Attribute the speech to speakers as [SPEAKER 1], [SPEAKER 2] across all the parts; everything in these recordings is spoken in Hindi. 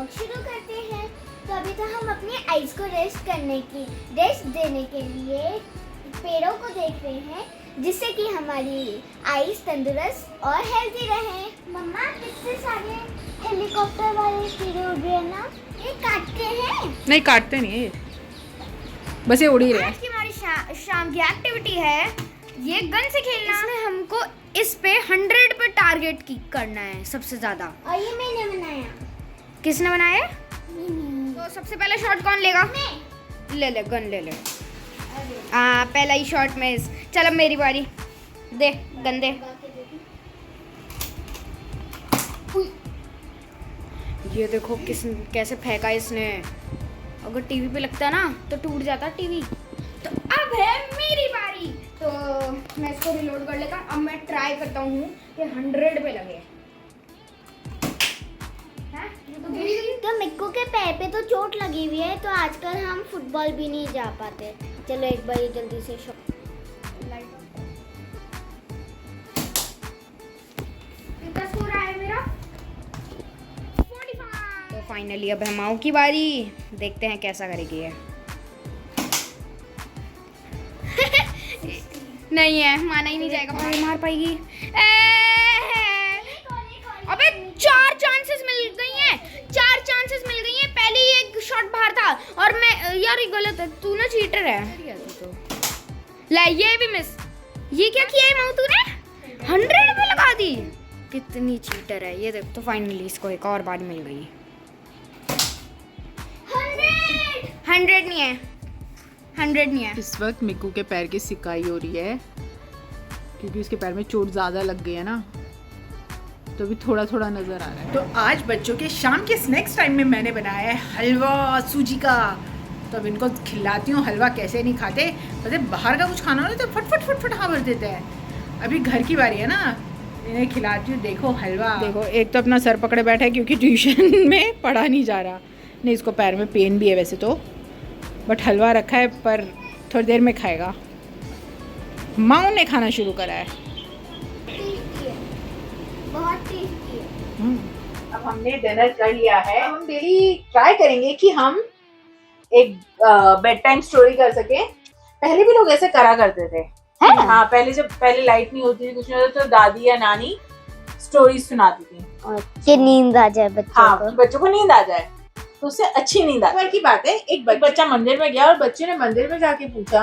[SPEAKER 1] व्लॉग शुरू करते हैं। तो अभी तो हम अपनी आइज को रेस्ट देने के लिए पेड़ों को देख रहे हैं, जिससे कि हमारी आइज तंदुरुस्त और हेल्दी रहे। मम्मा, कितने सारे हेलीकॉप्टर वाले कीड़े उड़ रहे हैं ना, ये काटते हैं?
[SPEAKER 2] नहीं, काटते नहीं है, बस ये उड़ ही रहे हैं।
[SPEAKER 3] आज की हमारी शाम की एक्टिविटी है ये गन से खेलना। इसमें हमको इस पे 100 पे टारगेट की करना है सबसे ज्यादा।
[SPEAKER 1] और ये मैंने बनाया।
[SPEAKER 3] किसने बनाया? तो सबसे पहला शॉट कौन लेगा? ले गन ले ले। पहला ही शॉट में चल अब मेरी बारी। दे गन दे। ये देखो कैसे फेंका इसने। अगर टीवी पे लगता है ना तो टूट जाता टीवी। तो अब है मेरी बारी। तो मैं इसको रिलोड कर लेता। अब मैं ट्राई करता हूँ कि 100 पे लगे।
[SPEAKER 1] तो मिक्कू के पैर पे तो चोट लगी हुई है, तो आजकल हम फुटबॉल भी नहीं जा पाते। चलो एक बार जल्दी से
[SPEAKER 3] कितना स्कोर आया मेरा? 45। तो फाइनली अब है माओ की बारी। देखते हैं कैसा करेगी ये। नहीं है, माना ही नहीं जाएगा। मार पाएगी। अबे 4 चांसेस मिल गई हैं। 4 चांसेस मिल गई हैं। पहले ही एक शॉट बाहर था और मैं यार ये गलत है। तू ना चीटर है। तो ले ये भी मिस। ये क्या किया है माऊ तूने? 100 पे लगा दी। कितनी चीटर है ये देख। तो फाइनली इसको एक और बार मिल गई। 100 नहीं है। 100 नहीं है।
[SPEAKER 2] इस वक्त मिक्कू के पैर की सिकाई हो रही है, क्योंकि उसके पैर में चोट ज़्यादा लग गई है ना, तो अभी थोड़ा थोड़ा नज़र आ रहा है। तो आज बच्चों के शाम के स्नैक्स टाइम में मैंने बनाया है हलवा सूजी का। तो अब इनको खिलाती हूँ। हलवा कैसे नहीं खाते, पता है बाहर का कुछ खाना हो तो फट हाँ भर देते हैं। अभी घर की बारी है ना, इन्हें खिलाती हूँ। देखो हलवा। देखो एक तो अपना सर पकड़े बैठा है क्योंकि ट्यूशन में पढ़ा नहीं जा रहा। नहीं, इसको पैर में पेन भी है वैसे तो, बट हलवा रखा है, पर थोड़ी देर में खाएगा। माँ ने खाना शुरू करा है।
[SPEAKER 1] बहुत टेस्टी है।
[SPEAKER 2] अब हमने डिनर कर लिया है। हम डेली ट्राई करेंगे कि हम एक बेड टाइम स्टोरी कर सके। पहले भी लोग ऐसे करा करते थे। हाँ, पहले लाइट नहीं होती थी, कुछ नहीं होता, तो दादी या नानी स्टोरी सुनाती थी
[SPEAKER 1] कि नींद आ जाए बच्चों
[SPEAKER 2] हाँ,
[SPEAKER 1] को।
[SPEAKER 2] बच्चों को नींद आ जाए, तो उससे अच्छी नींद आती है। की बात है, एक बच्चा मंदिर में गया और बच्चे ने मंदिर में जाके पूछा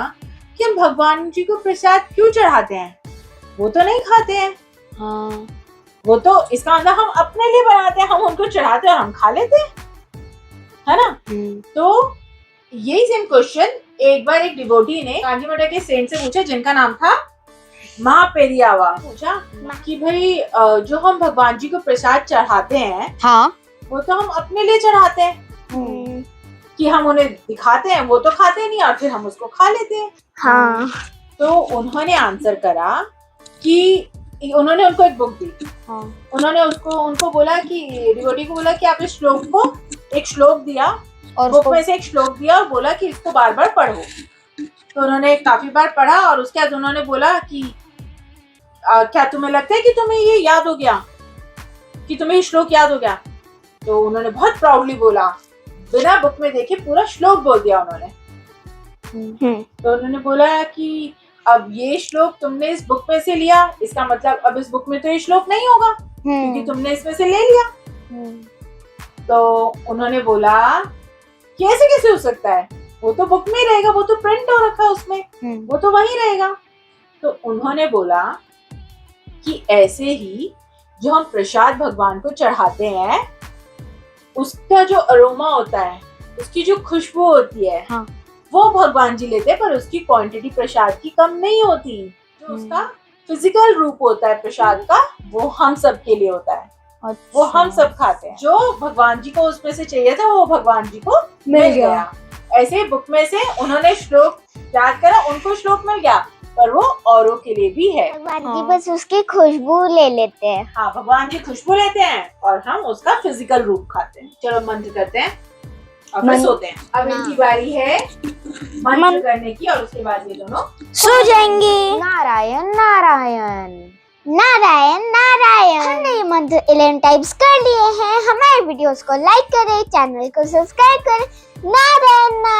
[SPEAKER 2] कि हम भगवान जी को प्रसाद क्यों चढ़ाते हैं? वो तो नहीं खाते हैं।
[SPEAKER 1] हाँ,
[SPEAKER 2] वो तो इसका मतलब हम अपने लिए बनाते हैं, हम उनको चढ़ाते हैं और हम खा लेते हैं, है ना? तो यही सेम क्वेश्चन एक बार एक डिवोटी ने कांजी मठ के सेंट से पूछा, जिनका नाम था महापेरियावा। पूछा कि भाई जो हम भगवान जी को प्रसाद चढ़ाते हैं,
[SPEAKER 3] हाँ,
[SPEAKER 2] वो तो हम अपने लिए चढ़ाते हैं कि हम उन्हें दिखाते हैं, वो तो खाते नहीं और फिर हम उसको खा लेते हैं।
[SPEAKER 1] हाँ।
[SPEAKER 2] तो उन्होंने आंसर करा कि उन्होंने उनको एक बुक दी।
[SPEAKER 1] हाँ।
[SPEAKER 2] उन्होंने उनको बोला कि डिवोटी को बोला कि आप इस श्लोक को, एक श्लोक दिया और बुक में से एक श्लोक दिया और बोला कि इसको बार बार पढ़ो। तो उन्होंने काफी बार पढ़ा और उसके बाद उन्होंने बोला कि क्या तुम्हें लगता है कि तुम्हें ये याद हो गया, कि तुम्हें ये श्लोक याद हो गया? तो उन्होंने बहुत प्राउडली बोला, बिना बुक में देखे पूरा श्लोक बोल दिया उन्होंने। तो उन्होंने बोला कि अब ये श्लोक तुमने इस बुक में से लिया, इसका मतलब अब इस बुक में तो ये श्लोक नहीं होगा क्योंकि तुमने इसमें से ले लिया। तो उन्होंने बोला कि ऐसे कैसे हो सकता है, वो तो बुक में ही रहेगा, वो तो प्रिंट हो रखा है उसमें, वो तो वहीं रहेगा। तो उन्होंने बोला कि ऐसे ही जो हम प्रसाद भगवान को चढ़ाते हैं, उसका जो अरोमा होता है, उसकी जो खुशबू होती है,
[SPEAKER 1] हाँ,
[SPEAKER 2] वो भगवान जी लेते हैं, पर उसकी क्वांटिटी प्रसाद की कम नहीं होती। जो उसका फिजिकल रूप होता है प्रसाद का, वो हम सब के लिए होता है। वो हम सब खाते हैं। जो भगवान जी को उसमें से चाहिए था, वो भगवान जी को मिल गया। ऐसे बुक में से उन्होंने श्लोक याद करा, उनको श्लोक मिल गया, पर वो औरों के लिए भी है।
[SPEAKER 1] भगवान जी बस उसकी खुशबू ले लेते हैं।
[SPEAKER 2] हाँ, भगवान जी खुशबू लेते हैं और हम उसका फिजिकल रूप खाते हैं। चलो मंत्र करते हैं और फिर सोते हैं। अब इनकी बारी है मंत्र करने की और उसके बाद ये दोनों
[SPEAKER 1] सो जाएंगे। नारायण नारायण नारायण नारायण। हमने ये मंत्र 11 टाइप्स कर लिए हैं। हमारे वीडियोस को लाइक करें, चैनल को सब्सक्राइब करें। नारायण।